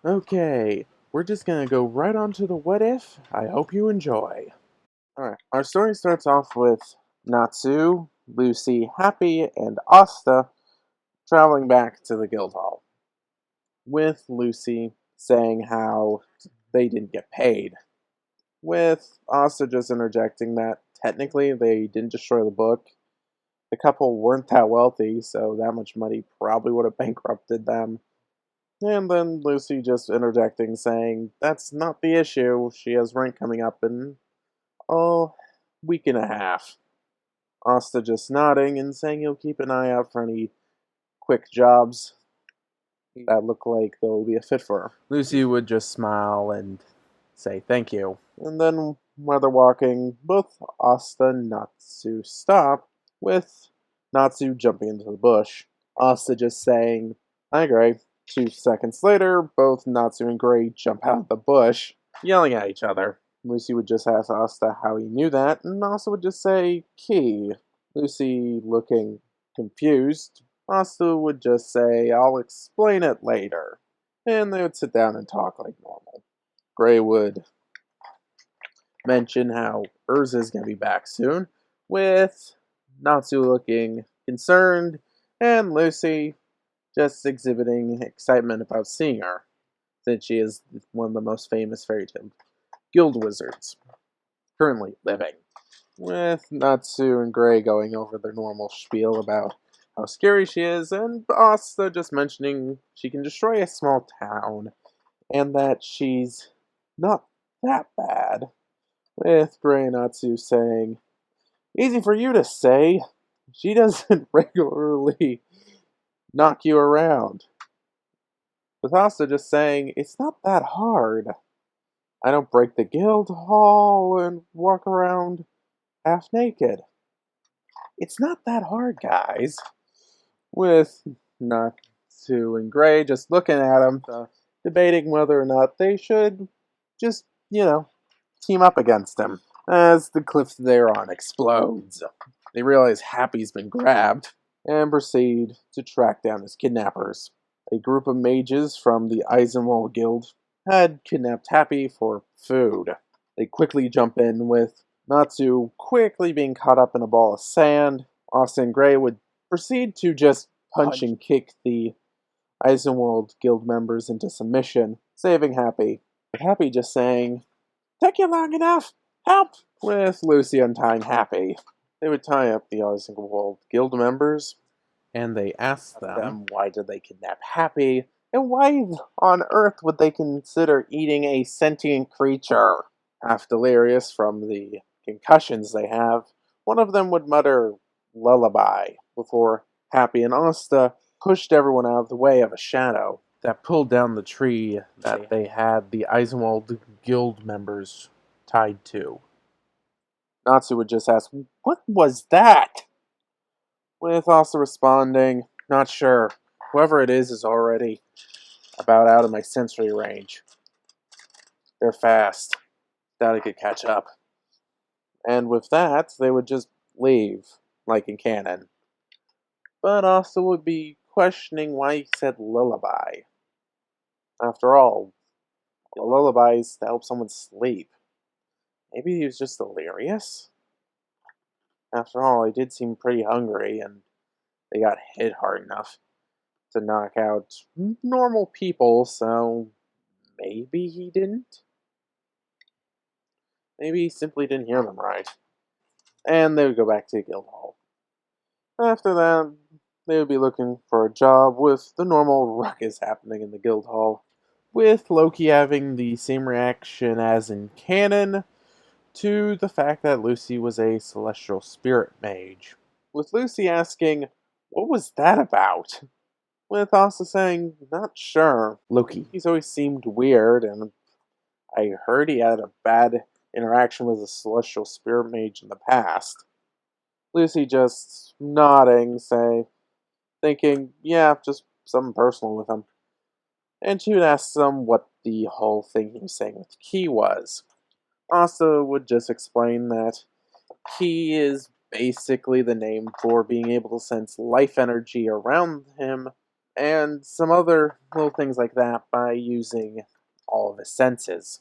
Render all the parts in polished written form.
Okay, we're just gonna go right on to the what if. I hope you enjoy. Alright, our story starts off with Natsu, Lucy, Happy, and Asta traveling back to the guild hall. With Lucy saying how they didn't get paid. With Asta just interjecting that technically they didn't destroy the book. The couple weren't that wealthy, so that much money probably would have bankrupted them. And then Lucy just interjecting, saying that's not the issue. She has rent coming up in, oh, week and a half. Asta just nodding and saying he'll keep an eye out for any quick jobs that look like they'll be a fit for her. Lucy would just smile and say thank you. And then while they're walking, both Asta and Natsu stop, with Natsu jumping into the bush. Asta just saying, I agree. 2 seconds later, both Natsu and Gray jump out of the bush, yelling at each other. Lucy would just ask Asta how he knew that, and Asta would just say, Key. Lucy looking confused, Asta would just say, I'll explain it later. And they would sit down and talk like normal. Gray would mention how Erza is going to be back soon, with Natsu looking concerned, and Lucy just exhibiting excitement about seeing her, since she is one of the most famous fairy tale guild wizards currently living. With Natsu and Gray going over their normal spiel about how scary she is, and Asta just mentioning she can destroy a small town, and that she's not that bad. With Gray and Natsu saying, easy for you to say, she doesn't regularly knock you around. With Asta just saying, it's not that hard. I don't break the guild hall and walk around half naked. It's not that hard, guys. With Natsu and Gray just looking at him, debating whether or not they should just, team up against him. As the cliff they're on explodes, they realize Happy's been grabbed and proceed to track down his kidnappers. A group of mages from the Eisenwald guild had kidnapped Happy for food. They quickly jump in, with Natsu quickly being caught up in a ball of sand. Austin Gray would proceed to just punch and kick the Eisenwald guild members into submission, saving Happy. With Happy just saying, took you long enough, help! With Lucy untying Happy. They would tie up the Eisenwald guild members, and they asked them why did they kidnap Happy, and why on earth would they consider eating a sentient creature? Half delirious from the concussions they have, one of them would mutter Lullaby before Happy and Asta pushed everyone out of the way of a shadow that pulled down the tree that they had the Eisenwald guild members tied to. Natsu would just ask, what was that? With Asta responding, not sure. Whoever it is already about out of my sensory range. They're fast. Doubt I could catch up. And with that, they would just leave, like in canon. But Asta would be questioning why he said lullaby. After all, a lullaby is to help someone sleep. Maybe he was just delirious? After all, he did seem pretty hungry, and they got hit hard enough to knock out normal people, so maybe he didn't? Maybe he simply didn't hear them right. And they would go back to the guild hall. After that, they would be looking for a job, with the normal ruckus happening in the guild hall, with Loki having the same reaction as in canon to the fact that Lucy was a celestial spirit mage. With Lucy asking, what was that about? With Asta saying, not sure. Loki, he's always seemed weird, and I heard he had a bad interaction with a celestial spirit mage in the past. Lucy just nodding, thinking, yeah, just something personal with him. And she would ask them what the whole thing he was saying with Ki was. Asta would just explain that Ki is basically the name for being able to sense life energy around him and some other little things like that by using all of his senses,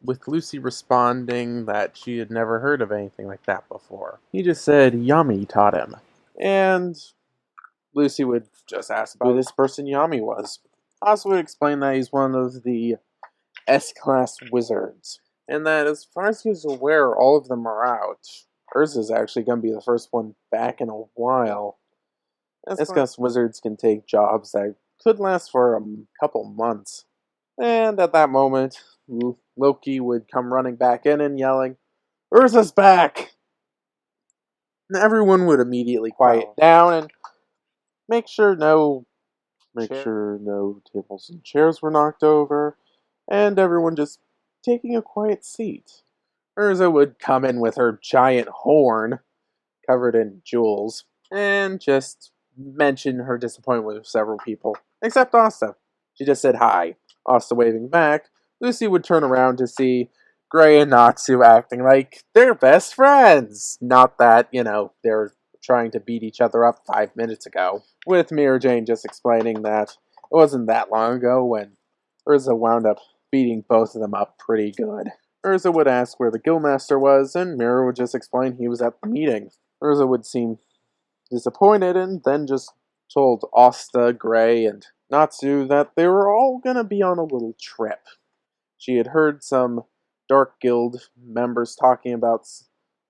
with Lucy responding that she had never heard of anything like that before. He just said Yami taught him. And Lucy would just ask about who this person Yami was. Asta would explain that he's one of the S-class wizards, and that as far as he was aware, all of them are out. Erza's actually going to be the first one back in a while. S-class wizards can take jobs that could last for a couple months. And at that moment, Loki would come running back in and yelling, "Erza's back!" And everyone would immediately quiet down and make sure no tables and chairs were knocked over, and everyone just taking a quiet seat. Erza would come in with her giant horn, covered in jewels, and just mention her disappointment with several people, except Asta. She just said hi. Asta waving back, Lucy would turn around to see Gray and Natsu acting like they're best friends. Not that, they're trying to beat each other up 5 minutes ago. With Mira Jane just explaining that it wasn't that long ago when Erza wound up beating both of them up pretty good. Erza would ask where the guildmaster was, and Mira would just explain he was at the meeting. Erza would seem disappointed and then just told Asta, Gray, and Natsu that they were all gonna be on a little trip. She had heard some Dark Guild members talking about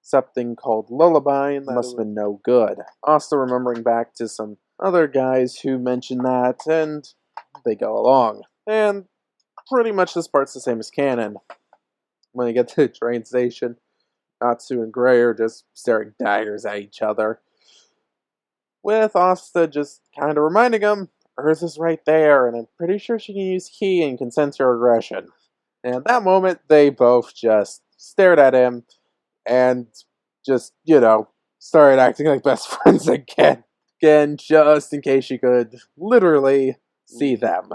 something called Lullaby, and that must have been no good. Asta remembering back to some other guys who mentioned that, and they go along. And pretty much this part's the same as canon. When they get to the train station, Natsu and Gray are just staring daggers at each other, with Asta just kind of reminding them, Erza's right there, and I'm pretty sure she can use ki and can sense her aggression. And at that moment, they both just stared at him and just, started acting like best friends again. Again, just in case she could literally see them,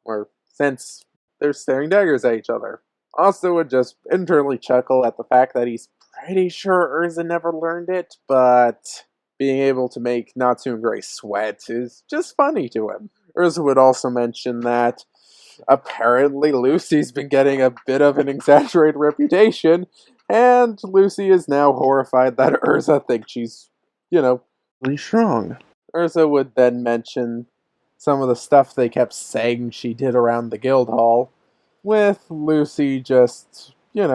or sense they're staring daggers at each other. Asta would just internally chuckle at the fact that he's pretty sure Erza never learned it, but being able to make Natsu and Gray sweat is just funny to him. Erza would also mention that apparently Lucy's been getting a bit of an exaggerated reputation, and Lucy is now horrified that Erza thinks she's, really strong. Erza would then mention some of the stuff they kept saying she did around the guild hall, with Lucy just, being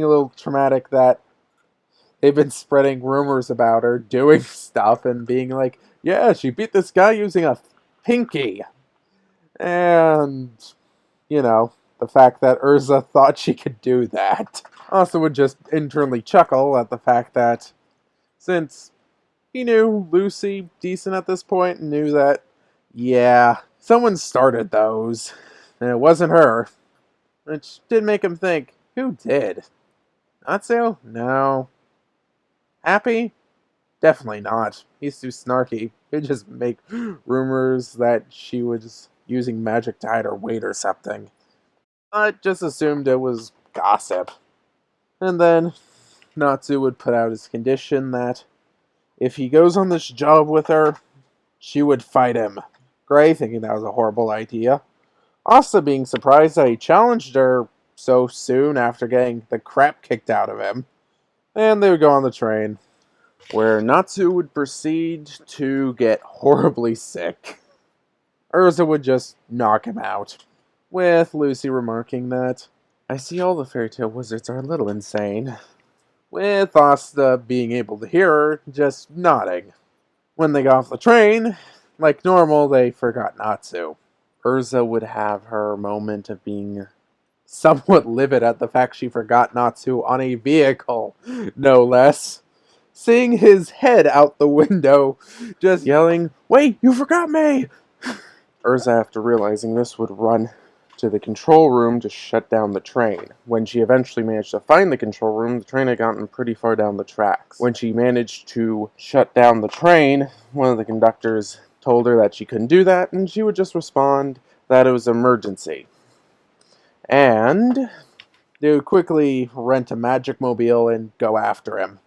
a little traumatic that they've been spreading rumors about her doing stuff and being like, yeah, she beat this guy using a pinky. And, the fact that Erza thought she could do that. Also would just internally chuckle at the fact that since he knew Lucy decent at this point and knew that, yeah, someone started those, and it wasn't her. Which did make him think, who did? Natsu? No. Happy? Definitely not. He's too snarky. He'd just make rumors that she was using magic to hide her weight or something. But just assumed it was gossip. And then Natsu would put out his condition that if he goes on this job with her, she would fight him. Gray thinking that was a horrible idea. Asta being surprised that he challenged her so soon after getting the crap kicked out of him. And they would go on the train, where Natsu would proceed to get horribly sick. Erza would just knock him out, with Lucy remarking that, I see all the fairytale wizards are a little insane, with Asta being able to hear her just nodding. When they got off the train, like normal, they forgot Natsu. Erza would have her moment of being somewhat livid at the fact she forgot Natsu on a vehicle, no less. Seeing his head out the window, just yelling, wait, you forgot me! Erza, after realizing this, would run to the control room to shut down the train. When she eventually managed to find the control room, the train had gotten pretty far down the tracks. When she managed to shut down the train, one of the conductors told her that she couldn't do that, and she would just respond that it was an emergency. And they would quickly rent a magic mobile and go after him.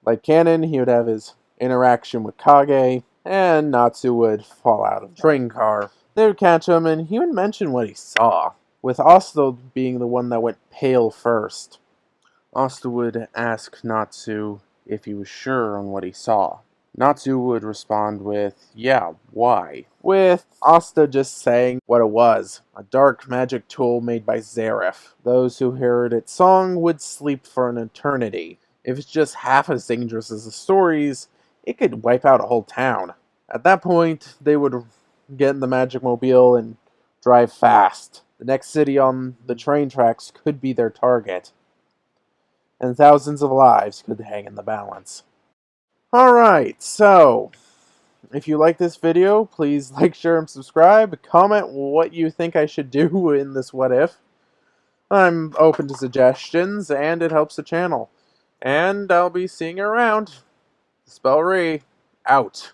Like canon, he would have his interaction with Kage, and Natsu would fall out of the train car. They would catch him, and he would mention what he saw, with Asta being the one that went pale first. Asta would ask Natsu if he was sure on what he saw. Natsu would respond with, yeah, why? With Asta just saying what it was, a dark magic tool made by Zareth. Those who heard its song would sleep for an eternity. If it's just half as dangerous as the stories, it could wipe out a whole town. At that point, they would get in the magic mobile and drive fast. The next city on the train tracks could be their target, and thousands of lives could hang in the balance. Alright, so if you like this video, please like, share, and subscribe. Comment what you think I should do in this what if. I'm open to suggestions, and it helps the channel. And I'll be seeing you around. Spellry, out.